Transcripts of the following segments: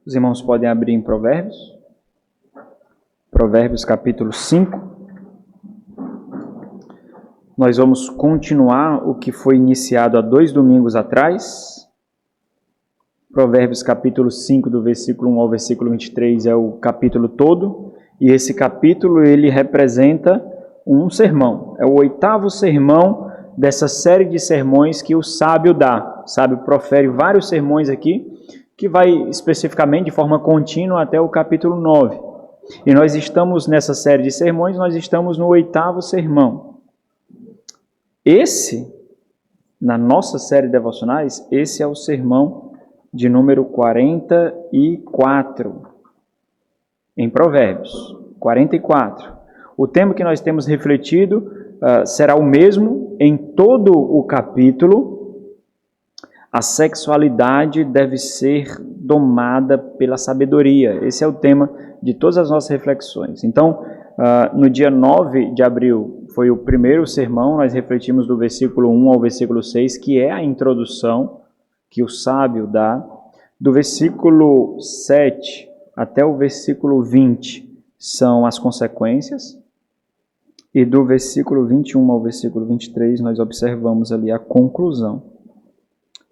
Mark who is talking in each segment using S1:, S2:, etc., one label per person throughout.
S1: Os irmãos podem abrir em Provérbios. Provérbios capítulo 5. Nós vamos continuar o que foi iniciado há 2 domingos atrás. Provérbios capítulo 5, do versículo 1 ao versículo 23, é o capítulo todo. E esse capítulo, ele representa um sermão. É o 8º sermão dessa série de sermões que o sábio dá. O sábio profere vários sermões aqui, que vai especificamente de forma contínua até o capítulo 9. E nós estamos nessa série de sermões, nós estamos no 8º sermão. Esse, na nossa série de devocionais, esse é o sermão de número 44, em Provérbios, 44. O tema que nós temos refletido será o mesmo em todo o capítulo. A sexualidade deve ser domada pela sabedoria. Esse é o tema de todas as nossas reflexões. Então, no dia 9 de abril, foi o primeiro sermão, nós refletimos do versículo 1 ao versículo 6, que é a introdução que o sábio dá. Do versículo 7 até o versículo 20 são as consequências. E do versículo 21 ao versículo 23, nós observamos ali a conclusão.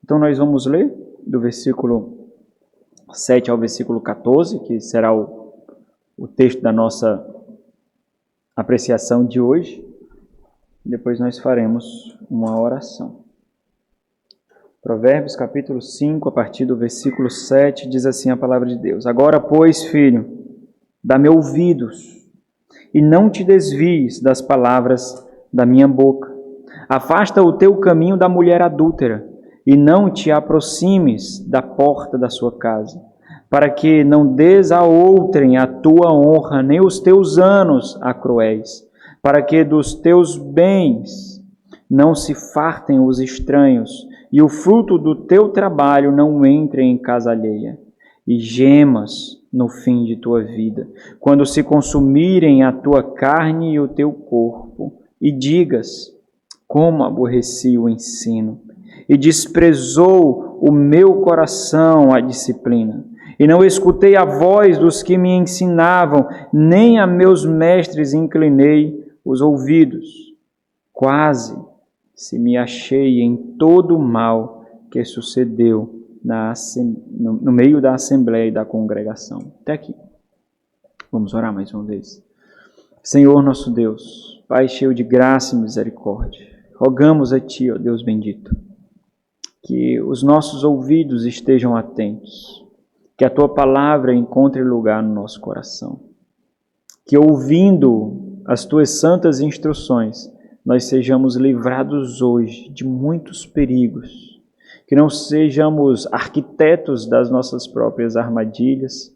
S1: Então, nós vamos ler do versículo 7 ao versículo 14, que será o texto da nossa apreciação de hoje. Depois nós faremos uma oração. Provérbios capítulo 5, a partir do versículo 7, diz assim a palavra de Deus: Agora, pois, filho, dá-me ouvidos, e não te desvies das palavras da minha boca. Afasta o teu caminho da mulher adúltera, e não te aproximes da porta da sua casa, para que não des a outrem a tua honra, nem os teus anos a cruéis, para que dos teus bens não se fartem os estranhos, e o fruto do teu trabalho não entre em casa alheia, e gemas no fim de tua vida, quando se consumirem a tua carne e o teu corpo, e digas: como aborreci o ensino, e desprezou o meu coração a disciplina. E não escutei a voz dos que me ensinavam, nem a meus mestres inclinei os ouvidos. Quase se me achei em todo o mal que sucedeu no meio da assembleia e da congregação. Até aqui. Vamos orar mais uma vez. Senhor nosso Deus, Pai cheio de graça e misericórdia, rogamos a Ti, ó Deus bendito, que os nossos ouvidos estejam atentos, que a Tua palavra encontre lugar no nosso coração, que ouvindo as Tuas santas instruções, nós sejamos livrados hoje de muitos perigos, que não sejamos arquitetos das nossas próprias armadilhas,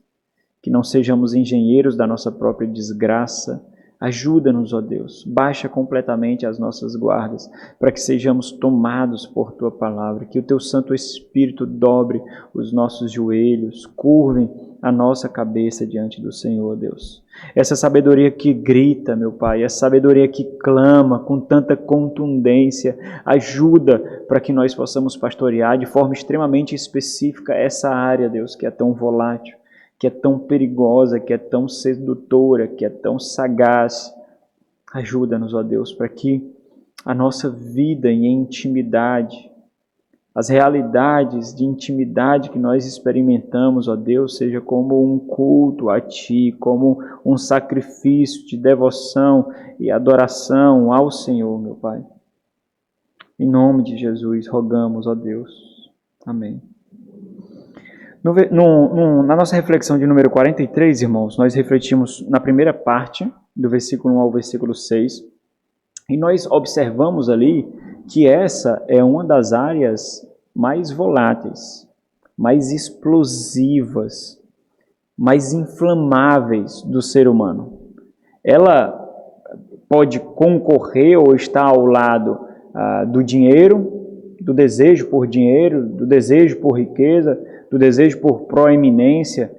S1: que não sejamos engenheiros da nossa própria desgraça. Ajuda-nos, ó Deus, baixa completamente as nossas guardas, para que sejamos tomados por Tua palavra, que o Teu Santo Espírito dobre os nossos joelhos, curve a nossa cabeça diante do Senhor, Deus. Essa sabedoria que grita, meu Pai, essa sabedoria que clama com tanta contundência, ajuda para que nós possamos pastorear de forma extremamente específica essa área, Deus, que é tão volátil, que é tão perigosa, que é tão sedutora, que é tão sagaz. Ajuda-nos, ó Deus, para que a nossa vida em intimidade, as realidades de intimidade que nós experimentamos, ó Deus, seja como um culto a Ti, como um sacrifício de devoção e adoração ao Senhor, meu Pai. Em nome de Jesus, rogamos, ó Deus. Amém. Na nossa reflexão de número 43, irmãos, nós refletimos na primeira parte, do versículo 1 ao versículo 6, e nós observamos ali que essa é uma das áreas mais voláteis, mais explosivas, mais inflamáveis do ser humano. Ela pode concorrer ou estar ao lado do dinheiro, do desejo por dinheiro, do desejo por riqueza, do desejo por proeminência,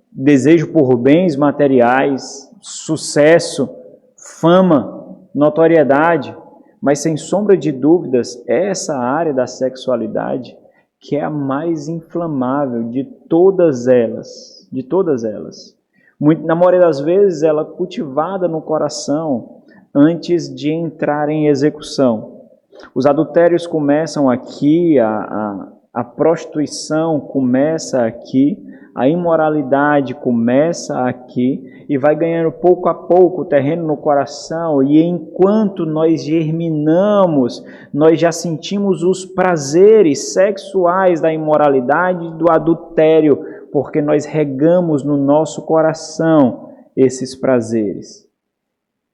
S1: desejo por bens materiais, sucesso, fama, notoriedade. Mas sem sombra de dúvidas, essa área da sexualidade que é a mais inflamável de todas elas, na maioria das vezes ela é cultivada no coração antes de entrar em execução. Os adultérios começam aqui, a prostituição começa aqui, a imoralidade começa aqui e vai ganhando pouco a pouco terreno no coração, e enquanto nós germinamos, nós já sentimos os prazeres sexuais da imoralidade e do adultério, porque nós regamos no nosso coração esses prazeres.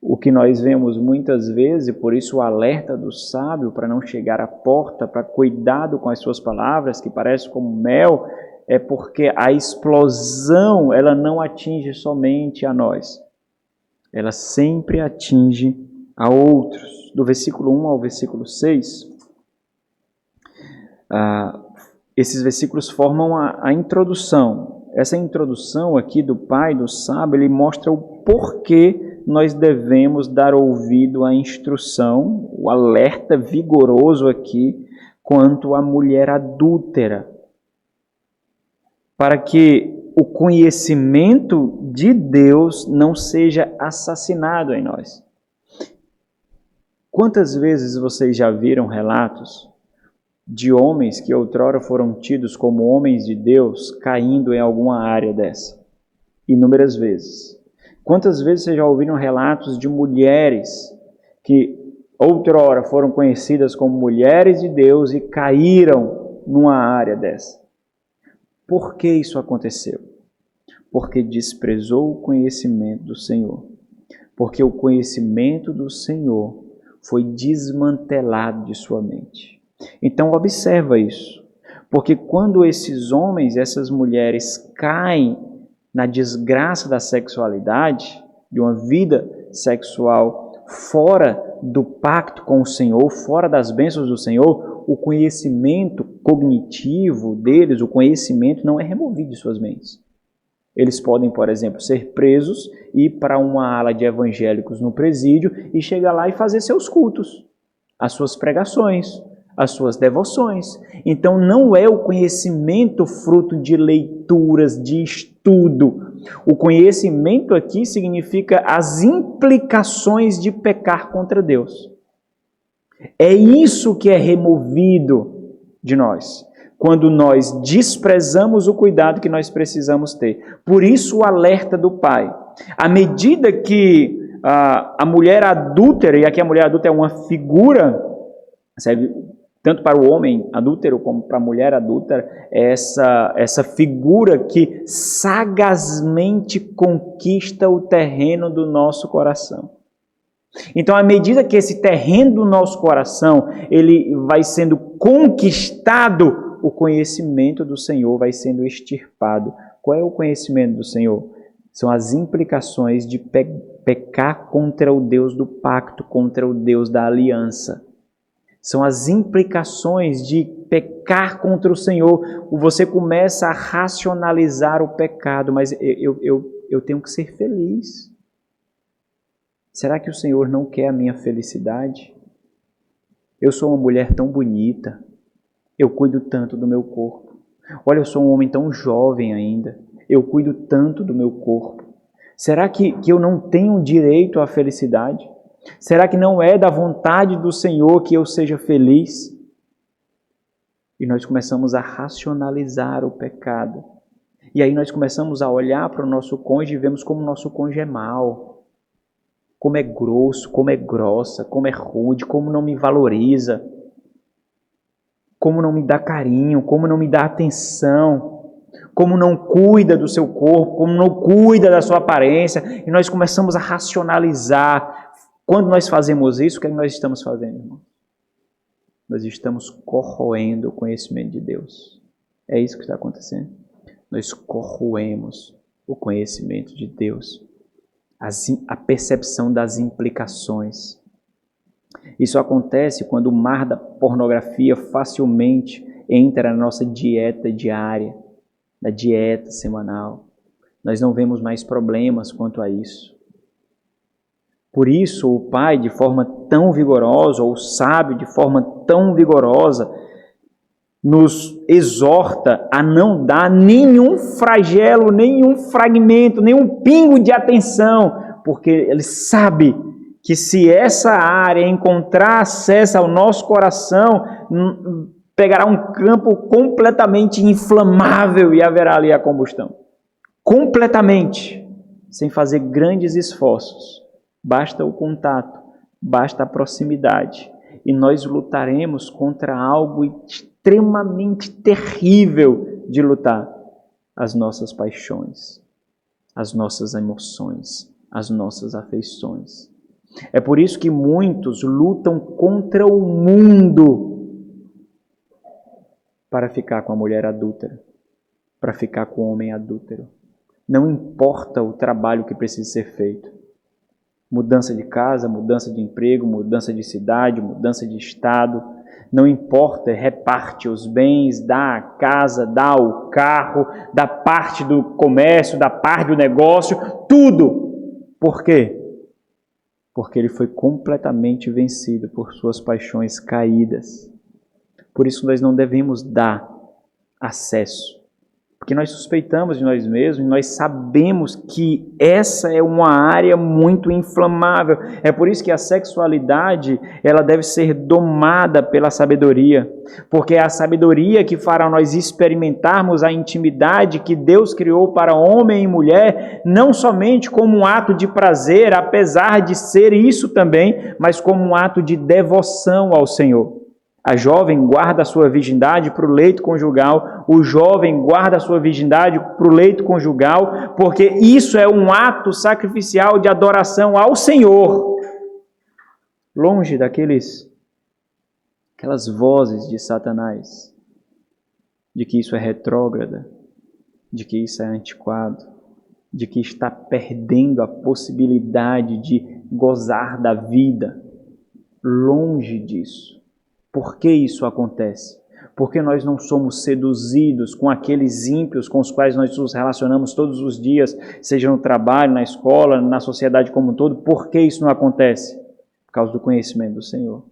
S1: O que nós vemos muitas vezes, e por isso o alerta do sábio para não chegar à porta, para cuidado com as suas palavras, que parecem como mel, é porque a explosão ela não atinge somente a nós, ela sempre atinge a outros. Do versículo 1 ao versículo 6, esses versículos formam a introdução. Essa introdução aqui do pai, do sábio, ele mostra o porquê nós devemos dar ouvido à instrução, o alerta vigoroso aqui quanto à mulher adúltera, para que o conhecimento de Deus não seja assassinado em nós. Quantas vezes vocês já viram relatos de homens que outrora foram tidos como homens de Deus caindo em alguma área dessa? Inúmeras vezes. Quantas vezes vocês já ouviram relatos de mulheres que outrora foram conhecidas como mulheres de Deus e caíram numa área dessa? Por que isso aconteceu? Porque desprezou o conhecimento do Senhor. Porque o conhecimento do Senhor foi desmantelado de sua mente. Então observa isso. Porque quando esses homens, essas mulheres caem na desgraça da sexualidade, de uma vida sexual fora do pacto com o Senhor, fora das bênçãos do Senhor, o conhecimento cognitivo deles, o conhecimento não é removido de suas mentes. Eles podem, por exemplo, ser presos, ir para uma ala de evangélicos no presídio e chegar lá e fazer seus cultos, as suas pregações, as suas devoções. Então não é o conhecimento fruto de leituras, de estudo. O conhecimento aqui significa as implicações de pecar contra Deus. É isso que é removido de nós, quando nós desprezamos o cuidado que nós precisamos ter. Por isso o alerta do pai. À medida que a mulher adúltera, e aqui a mulher adúltera é uma figura, serve tanto para o homem adúltero como para a mulher adúltera, essa figura que sagazmente conquista o terreno do nosso coração. Então, à medida que esse terreno do nosso coração ele vai sendo conquistado, o conhecimento do Senhor vai sendo extirpado. Qual é o conhecimento do Senhor? São as implicações de pecar contra o Deus do pacto, contra o Deus da aliança. São as implicações de pecar contra o Senhor. Você começa a racionalizar o pecado, mas eu tenho que ser feliz. Será que o Senhor não quer a minha felicidade? Eu sou uma mulher tão bonita, eu cuido tanto do meu corpo. Olha, eu sou um homem tão jovem ainda, eu cuido tanto do meu corpo. Será que eu não tenho direito à felicidade? Será que não é da vontade do Senhor que eu seja feliz? E nós começamos a racionalizar o pecado. E aí nós começamos a olhar para o nosso cônjuge e vemos como o nosso cônjuge é mau. Como é grosso, como é grossa, como é rude, como não me valoriza, como não me dá carinho, como não me dá atenção, como não cuida do seu corpo, como não cuida da sua aparência. E nós começamos a racionalizar. Quando nós fazemos isso, o que nós estamos fazendo, irmão? Nós estamos corroendo o conhecimento de Deus. É isso que está acontecendo. Nós corroemos o conhecimento de Deus. A percepção das implicações. Isso acontece quando o mar da pornografia facilmente entra na nossa dieta diária, na dieta semanal. Nós não vemos mais problemas quanto a isso. Por isso, o pai, de forma tão vigorosa, ou o sábio, de forma tão vigorosa, nos exorta a não dar nenhum flagelo, nenhum fragmento, nenhum pingo de atenção, porque ele sabe que se essa área encontrar acesso ao nosso coração, pegará um campo completamente inflamável e haverá ali a combustão. Completamente, sem fazer grandes esforços. Basta o contato, basta a proximidade. E nós lutaremos contra algo extremamente terrível de lutar. As nossas paixões, as nossas emoções, as nossas afeições. É por isso que muitos lutam contra o mundo para ficar com a mulher adúltera, para ficar com o homem adúltero. Não importa o trabalho que precisa ser feito. Mudança de casa, mudança de emprego, mudança de cidade, mudança de estado. Não importa, reparte os bens, dá a casa, dá o carro, dá parte do comércio, dá parte do negócio, tudo. Por quê? Porque ele foi completamente vencido por suas paixões caídas. Por isso nós não devemos dar acesso. Porque nós suspeitamos de nós mesmos, nós sabemos que essa é uma área muito inflamável. É por isso que a sexualidade, ela deve ser domada pela sabedoria. Porque é a sabedoria que fará nós experimentarmos a intimidade que Deus criou para homem e mulher, não somente como um ato de prazer, apesar de ser isso também, mas como um ato de devoção ao Senhor. A jovem guarda a sua virgindade para o leito conjugal, o jovem guarda a sua virgindade para o leito conjugal, porque isso é um ato sacrificial de adoração ao Senhor. Longe aquelas vozes de Satanás, de que isso é retrógrada, de que isso é antiquado, de que está perdendo a possibilidade de gozar da vida. Longe disso. Por que isso acontece? Porque nós não somos seduzidos com aqueles ímpios com os quais nós nos relacionamos todos os dias, seja no trabalho, na escola, na sociedade como um todo. Por que isso não acontece? Por causa do conhecimento do Senhor.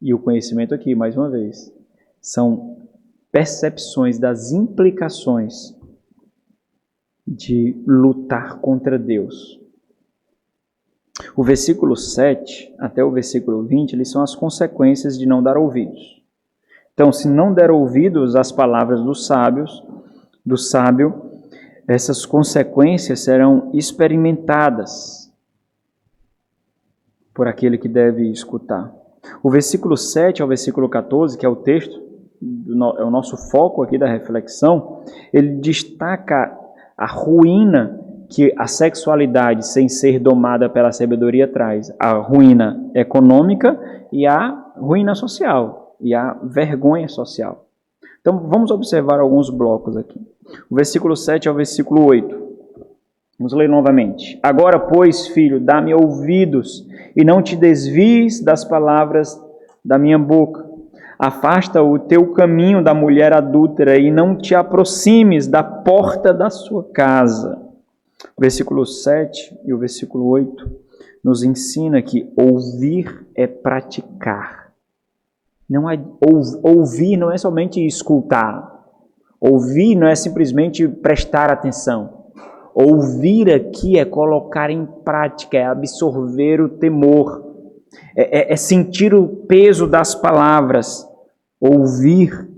S1: E o conhecimento aqui, mais uma vez, são percepções das implicações de lutar contra Deus. O versículo 7 até o versículo 20, eles são as consequências de não dar ouvidos. Então, se não der ouvidos às palavras do sábio, essas consequências serão experimentadas por aquele que deve escutar. O versículo 7 ao versículo 14, que é o texto, é o nosso foco aqui da reflexão, ele destaca a ruína que a sexualidade sem ser domada pela sabedoria traz. A ruína econômica e a ruína social, e a vergonha social. Então vamos observar alguns blocos aqui. O versículo 7 ao versículo 8. Vamos ler novamente. Agora, pois, filho, dá-me ouvidos e não te desvies das palavras da minha boca. Afasta o teu caminho da mulher adúltera e não te aproximes da porta da sua casa. O versículo 7 e o versículo 8 nos ensina que ouvir é praticar. Ouvir não é somente escutar. Ouvir não é simplesmente prestar atenção. Ouvir aqui é colocar em prática, é absorver o temor, é sentir o peso das palavras. Ouvir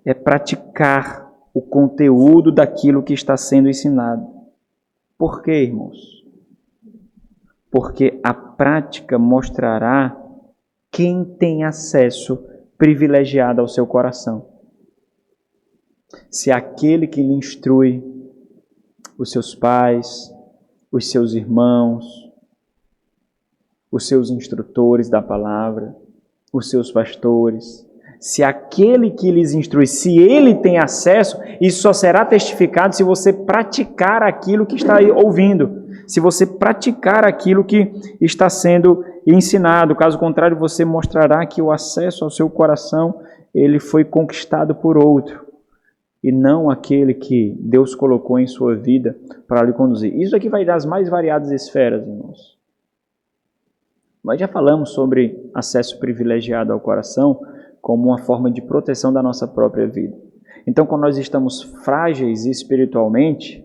S1: é praticar o conteúdo daquilo que está sendo ensinado. Por quê, irmãos? Porque a prática mostrará quem tem acesso privilegiado ao seu coração. Se aquele que lhe instrui, os seus pais, os seus irmãos, os seus instrutores da palavra, os seus pastores, se aquele que lhes instrui, se ele tem acesso, isso só será testificado se você praticar aquilo que está ouvindo, se você praticar aquilo que está sendo ensinado. Caso contrário, você mostrará que o acesso ao seu coração, ele foi conquistado por outro, e não aquele que Deus colocou em sua vida para lhe conduzir. Isso aqui vai das mais variadas esferas, irmãos. Nós já falamos sobre acesso privilegiado ao coração como uma forma de proteção da nossa própria vida. Então, quando nós estamos frágeis espiritualmente,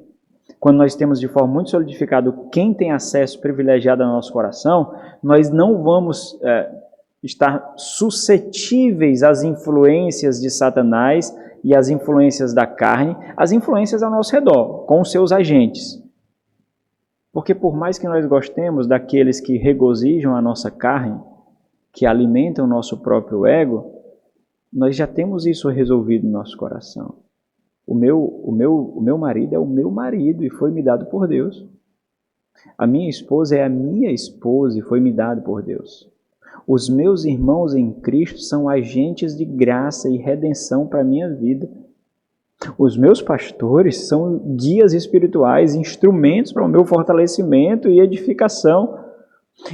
S1: quando nós temos de forma muito solidificada quem tem acesso privilegiado ao nosso coração, nós não vamos estar suscetíveis às influências de Satanás e às influências da carne, as influências ao nosso redor, com os seus agentes. Porque por mais que nós gostemos daqueles que regozijam a nossa carne, que alimentam o nosso próprio ego, nós já temos isso resolvido no nosso coração. O meu marido é o meu marido e foi me dado por Deus. A minha esposa é a minha esposa e foi me dado por Deus. Os meus irmãos em Cristo são agentes de graça e redenção para a minha vida. Os meus pastores são guias espirituais, instrumentos para o meu fortalecimento e edificação.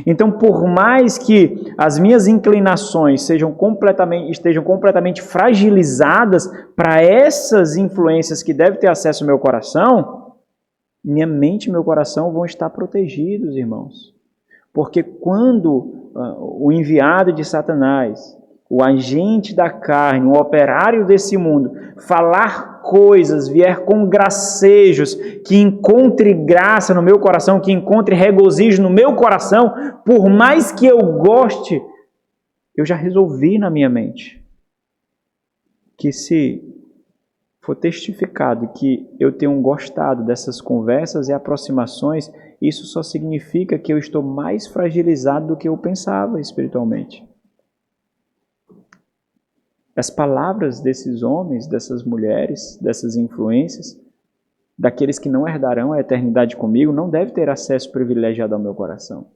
S1: Então, por mais que as minhas inclinações estejam completamente fragilizadas para essas influências que devem ter acesso ao meu coração, minha mente e meu coração vão estar protegidos, irmãos. Porque quando o enviado de Satanás, o agente da carne, o operário desse mundo, falar coisas, vier com gracejos, que encontre graça no meu coração, que encontre regozijo no meu coração, por mais que eu goste, eu já resolvi na minha mente que se for testificado que eu tenho gostado dessas conversas e aproximações, isso só significa que eu estou mais fragilizado do que eu pensava espiritualmente. As palavras desses homens, dessas mulheres, dessas influências, daqueles que não herdarão a eternidade comigo, não devem ter acesso privilegiado ao meu coração.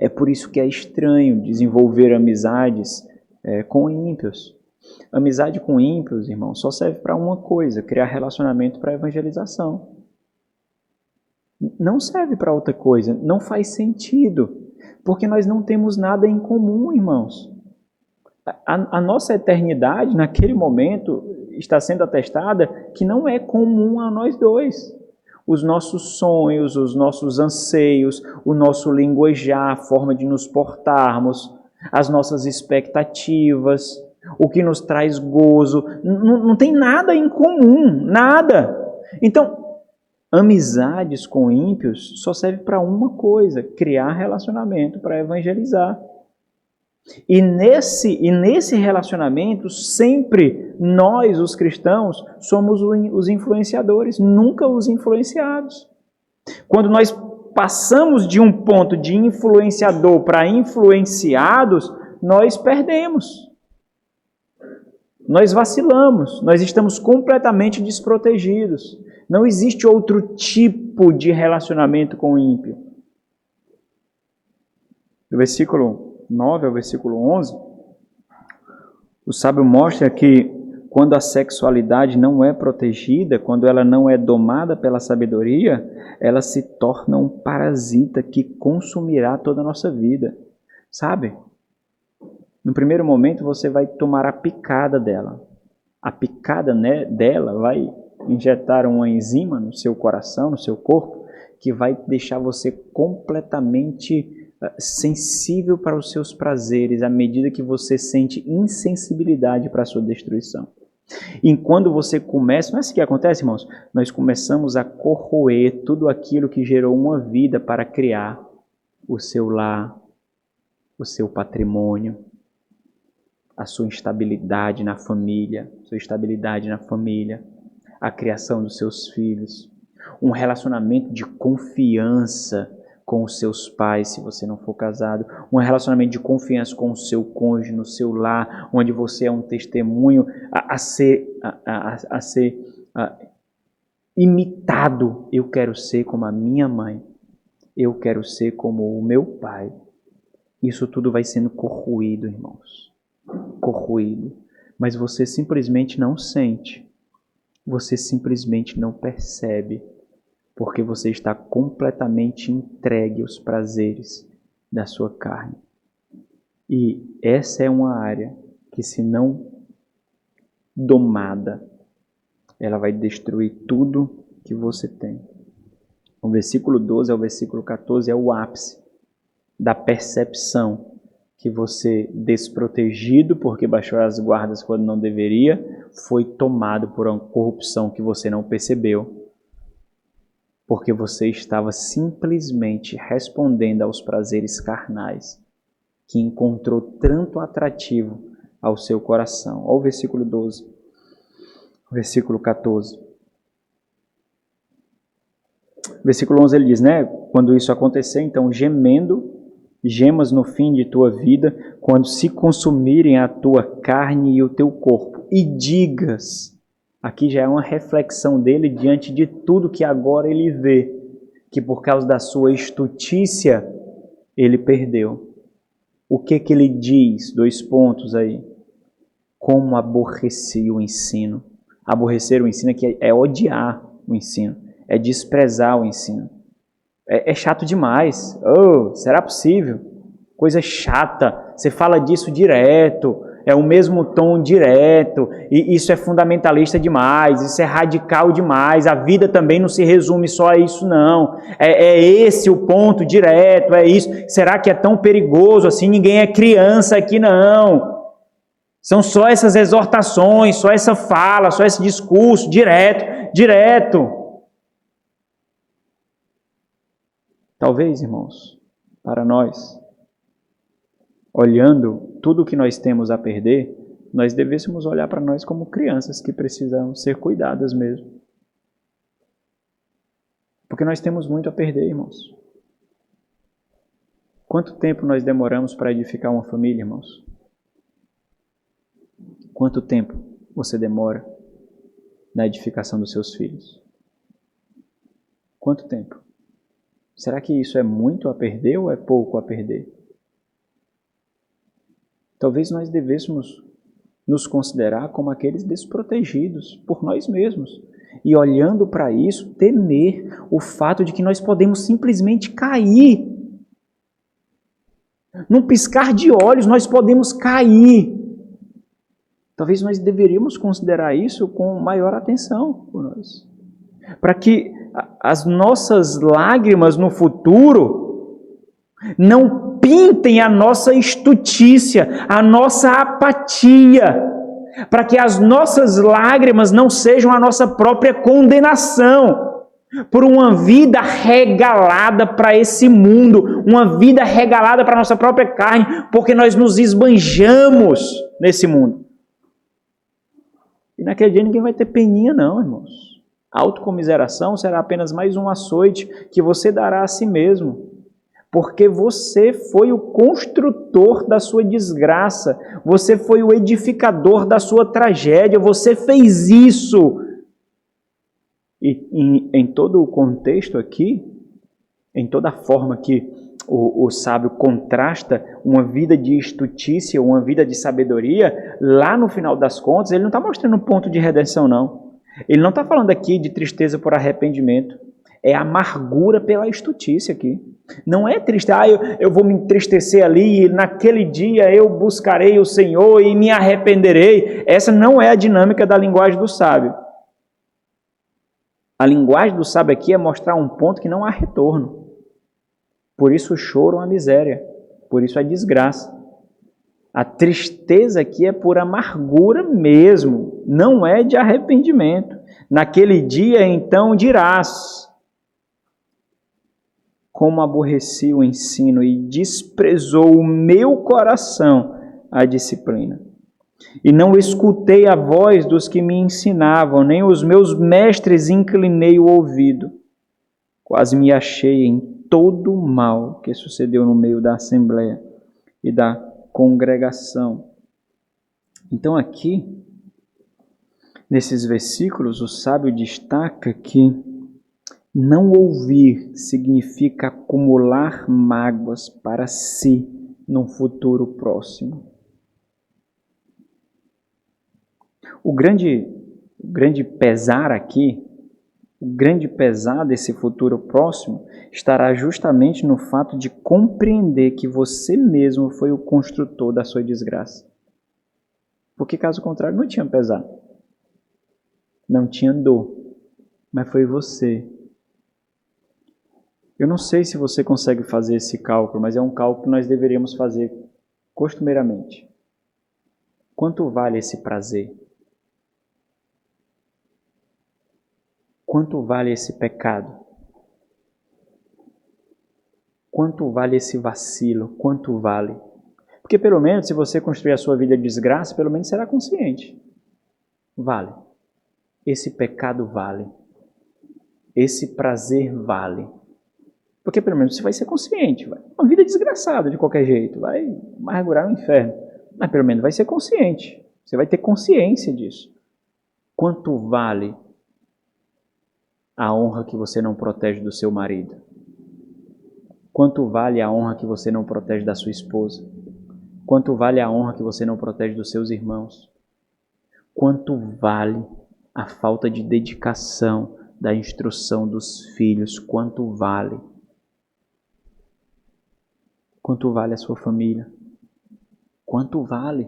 S1: É por isso que é estranho desenvolver amizades com ímpios. Amizade com ímpios, irmão, só serve para uma coisa: criar relacionamento para evangelização. Não serve para outra coisa, não faz sentido, porque nós não temos nada em comum, irmãos. A nossa eternidade, naquele momento, está sendo atestada que não é comum a nós dois. Os nossos sonhos, os nossos anseios, o nosso linguajar, a forma de nos portarmos, as nossas expectativas, o que nos traz gozo, não tem nada em comum, nada. Então, amizades com ímpios só serve para uma coisa: criar relacionamento para evangelizar. E nesse relacionamento, sempre nós, os cristãos, somos os influenciadores, nunca os influenciados. Quando nós passamos de um ponto de influenciador para influenciados, nós perdemos. Nós vacilamos, nós estamos completamente desprotegidos. Não existe outro tipo de relacionamento com o ímpio. Do versículo 9 ao versículo 11, o sábio mostra que quando a sexualidade não é protegida, quando ela não é domada pela sabedoria, ela se torna um parasita que consumirá toda a nossa vida. Sabe? No primeiro momento você vai tomar a picada dela. A picada dela vai injetar uma enzima no seu coração, no seu corpo, que vai deixar você completamente sensível para os seus prazeres, à medida que você sente insensibilidade para a sua destruição. E quando você começa, não é isso que acontece, irmãos? Nós começamos a corroer tudo aquilo que gerou uma vida para criar o seu lar, o seu patrimônio, a sua estabilidade na família, a criação dos seus filhos, um relacionamento de confiança com os seus pais, se você não for casado, um relacionamento de confiança com o seu cônjuge, no seu lar, onde você é um testemunho a ser imitado. Eu quero ser como a minha mãe, eu quero ser como o meu pai. Isso tudo vai sendo corroído, irmãos, corroído, mas você simplesmente não sente, você simplesmente não percebe, porque você está completamente entregue aos prazeres da sua carne. E essa é uma área que, se não domada, ela vai destruir tudo que você tem. O versículo 12 ao versículo 14 é o ápice da percepção que você, desprotegido porque baixou as guardas quando não deveria, foi tomado por uma corrupção que você não percebeu, porque você estava simplesmente respondendo aos prazeres carnais que encontrou tanto atrativo ao seu coração. Olha o versículo 12, versículo 14. Versículo 11 ele diz, né? Quando isso acontecer, então gemas no fim de tua vida, quando se consumirem a tua carne e o teu corpo. E digas, aqui já é uma reflexão dele diante de tudo que agora ele vê, que por causa da sua estutícia, ele perdeu. O que ele diz? 2 pontos aí. Como aborreci o ensino. Aborrecer o ensino aqui é odiar o ensino, é desprezar o ensino. É chato demais. Oh, será possível? Coisa chata. Você fala disso direto. É o mesmo tom direto. E isso é fundamentalista demais. Isso é radical demais. A vida também não se resume só a isso, não. É esse o ponto direto. É isso. Será que é tão perigoso assim? Ninguém é criança aqui, não. São só essas exortações, só essa fala, só esse discurso direto. Talvez, irmãos, para nós, olhando tudo o que nós temos a perder, nós devêssemos olhar para nós como crianças que precisam ser cuidadas mesmo. Porque nós temos muito a perder, irmãos. Quanto tempo nós demoramos para edificar uma família, irmãos? Quanto tempo você demora na edificação dos seus filhos? Quanto tempo? Será que isso é muito a perder ou é pouco a perder? Talvez nós devêssemos nos considerar como aqueles desprotegidos por nós mesmos. E olhando para isso, temer o fato de que nós podemos simplesmente cair. Num piscar de olhos, nós podemos cair. Talvez nós deveríamos considerar isso com maior atenção por nós. Para que as nossas lágrimas no futuro não pintem a nossa estutícia, a nossa apatia. Para que as nossas lágrimas não sejam a nossa própria condenação por uma vida regalada para esse mundo, uma vida regalada para a nossa própria carne, porque nós nos esbanjamos nesse mundo. E naquele dia ninguém vai ter peninha não, irmãos. A autocomiseração será apenas mais um açoite que você dará a si mesmo. Porque você foi o construtor da sua desgraça. Você foi o edificador da sua tragédia. Você fez isso. E em todo o contexto aqui, em toda a forma que o sábio contrasta uma vida de estutícia, uma vida de sabedoria, lá no final das contas, ele não está mostrando um ponto de redenção, não. Ele não está falando aqui de tristeza por arrependimento. É amargura pela estutícia aqui. Não é triste, eu vou me entristecer ali e naquele dia eu buscarei o Senhor e me arrependerei. Essa não é a dinâmica da linguagem do sábio. A linguagem do sábio aqui é mostrar um ponto que não há retorno. Por isso o choro é uma miséria. Por isso a desgraça. A tristeza aqui é por amargura mesmo, não é de arrependimento. Naquele dia, então, dirás: como aborreci o ensino e desprezou o meu coração a disciplina. E não escutei a voz dos que me ensinavam, nem os meus mestres inclinei o ouvido. Quase me achei em todo o mal que sucedeu no meio da assembleia e da congregação. Então aqui, nesses versículos, o sábio destaca que não ouvir significa acumular mágoas para si num futuro próximo. O grande pesar aqui, o grande pesar desse futuro próximo estará justamente no fato de compreender que você mesmo foi o construtor da sua desgraça. Porque caso contrário não tinha pesar, não tinha dor, mas foi você. Eu não sei se você consegue fazer esse cálculo, mas é um cálculo que nós deveríamos fazer costumeiramente, quanto vale esse prazer? Quanto vale esse pecado? Quanto vale esse vacilo? Quanto vale? Porque pelo menos se você construir a sua vida de desgraça, pelo menos será consciente. Vale. Esse pecado vale. Esse prazer vale. Porque pelo menos você vai ser consciente. Vai. Uma vida desgraçada de qualquer jeito. Vai amargurar o inferno. Mas pelo menos vai ser consciente. Você vai ter consciência disso. Quanto vale a honra que você não protege do seu marido? Quanto vale a honra que você não protege da sua esposa? Quanto vale a honra que você não protege dos seus irmãos? Quanto vale a falta de dedicação da instrução dos filhos? Quanto vale? Quanto vale a sua família? Quanto vale?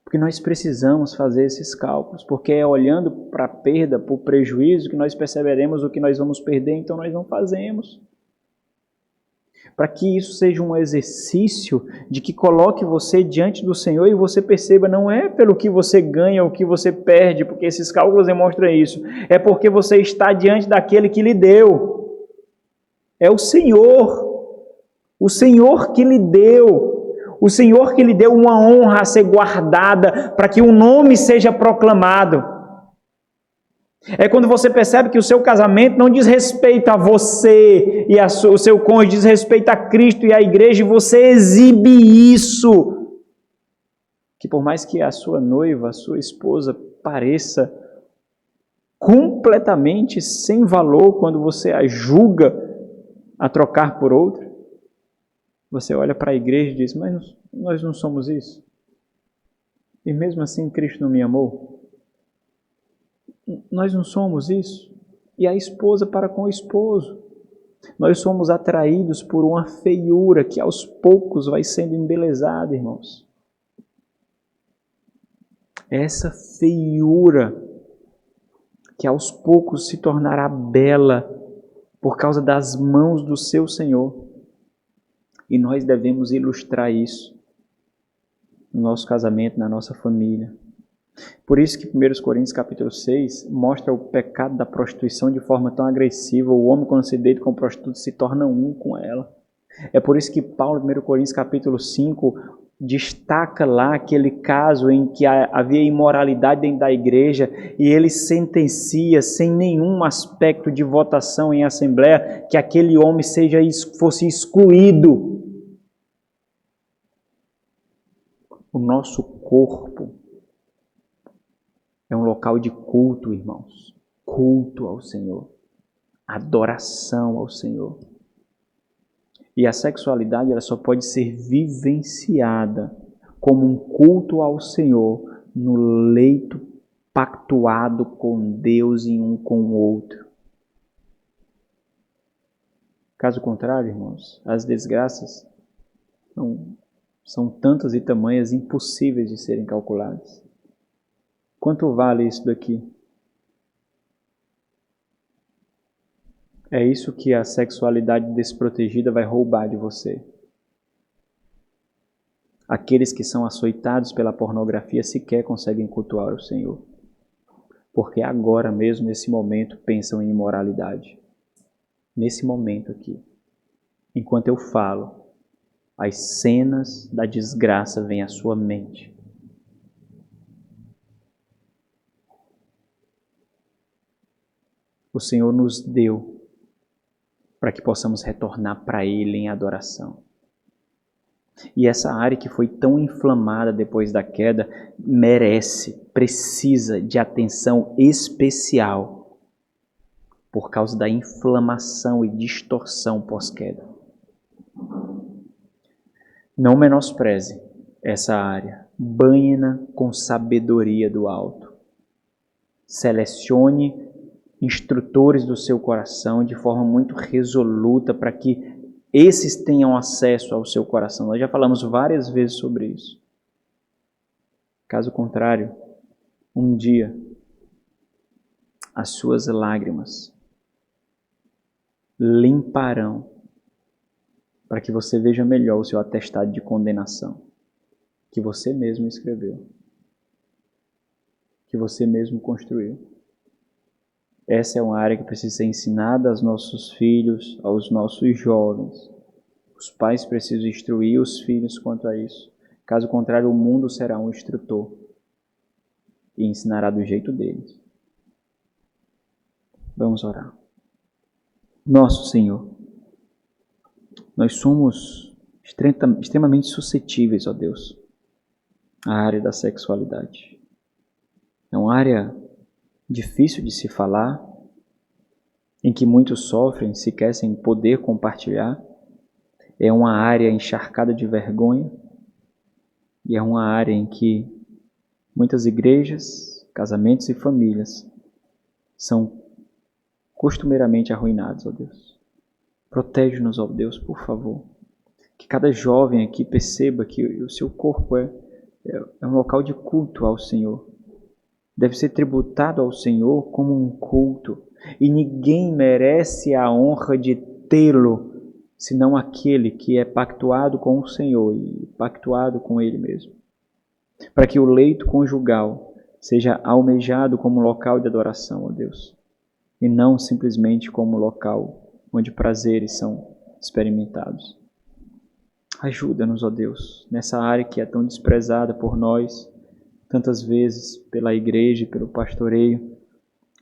S1: Porque nós precisamos fazer esses cálculos, porque é olhando para a perda, para o prejuízo, que nós perceberemos o que nós vamos perder, então nós não fazemos. Para que isso seja um exercício de que coloque você diante do Senhor e você perceba, não é pelo que você ganha ou o que você perde, porque esses cálculos demonstram isso, é porque você está diante daquele que lhe deu. É o Senhor que lhe deu, o Senhor que lhe deu uma honra a ser guardada para que o nome seja proclamado. É quando você percebe que o seu casamento não diz respeito a você e o seu cônjuge, diz respeito a Cristo e a igreja, e você exibe isso. Que por mais que a sua noiva, a sua esposa pareça completamente sem valor quando você a julga a trocar por outra, você olha para a igreja e diz, mas nós não somos isso. E mesmo assim Cristo não me amou. Nós não somos isso. E a esposa para com o esposo. Nós somos atraídos por uma feiura que aos poucos vai sendo embelezada, irmãos. Essa feiura que aos poucos se tornará bela por causa das mãos do seu Senhor. E nós devemos ilustrar isso no nosso casamento, na nossa família. Por isso que 1 Coríntios capítulo 6 mostra o pecado da prostituição de forma tão agressiva. O homem, quando se deita com a prostituta, se torna um com ela. É por isso que Paulo, 1 Coríntios capítulo 5, destaca lá aquele caso em que havia imoralidade dentro da igreja e ele sentencia, sem nenhum aspecto de votação em assembleia, que aquele homem fosse excluído. O nosso corpo é um local de culto, irmãos. Culto ao Senhor. Adoração ao Senhor. E a sexualidade ela só pode ser vivenciada como um culto ao Senhor no leito pactuado com Deus e um com o outro. Caso contrário, irmãos, as desgraças são tantas e tamanhas impossíveis de serem calculadas. Quanto vale isso daqui? É isso que a sexualidade desprotegida vai roubar de você. Aqueles que são açoitados pela pornografia sequer conseguem cultuar o Senhor. Porque agora mesmo, nesse momento, pensam em imoralidade. Nesse momento aqui. Enquanto eu falo, as cenas da desgraça vêm à sua mente. O Senhor nos deu para que possamos retornar para Ele em adoração. E essa área que foi tão inflamada depois da queda precisa de atenção especial por causa da inflamação e distorção pós-queda. Não menospreze essa área. Banhe-na com sabedoria do alto. Selecione instrutores do seu coração de forma muito resoluta para que esses tenham acesso ao seu coração. Nós já falamos várias vezes sobre isso. Caso contrário, um dia as suas lágrimas limparão para que você veja melhor o seu atestado de condenação. que você mesmo escreveu, que você mesmo construiu. Essa é uma área que precisa ser ensinada aos nossos filhos, aos nossos jovens. Os pais precisam instruir os filhos quanto a isso. Caso contrário, o mundo será um instrutor e ensinará do jeito deles. Vamos orar. Nosso Senhor, nós somos extremamente suscetíveis, ó Deus, à área da sexualidade. É uma área difícil de se falar, em que muitos sofrem sequer sem poder compartilhar. É uma área encharcada de vergonha e é uma área em que muitas igrejas, casamentos e famílias são costumeiramente arruinados, ó Deus. Protege-nos, ó Deus, por favor. Que cada jovem aqui perceba que o seu corpo é um local de culto ao Senhor. Deve ser tributado ao Senhor como um culto. E ninguém merece a honra de tê-lo, senão aquele que é pactuado com o Senhor e pactuado com Ele mesmo. Para que o leito conjugal seja almejado como local de adoração, ó Deus, e não simplesmente como local onde prazeres são experimentados. Ajuda-nos, ó Deus, nessa área que é tão desprezada por nós, tantas vezes pela igreja e pelo pastoreio,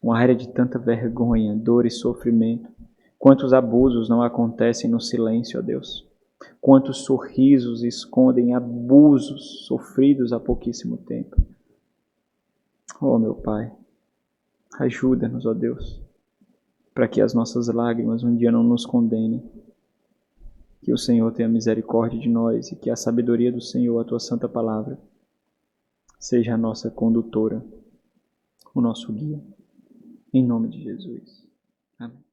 S1: uma área de tanta vergonha, dor e sofrimento. Quantos abusos não acontecem no silêncio, ó Deus? Quantos sorrisos escondem abusos sofridos há pouquíssimo tempo? Oh, meu Pai, ajuda-nos, ó Deus, para que as nossas lágrimas um dia não nos condenem. Que o Senhor tenha misericórdia de nós e que a sabedoria do Senhor, a Tua santa palavra, seja a nossa condutora, o nosso guia. Em nome de Jesus. Amém.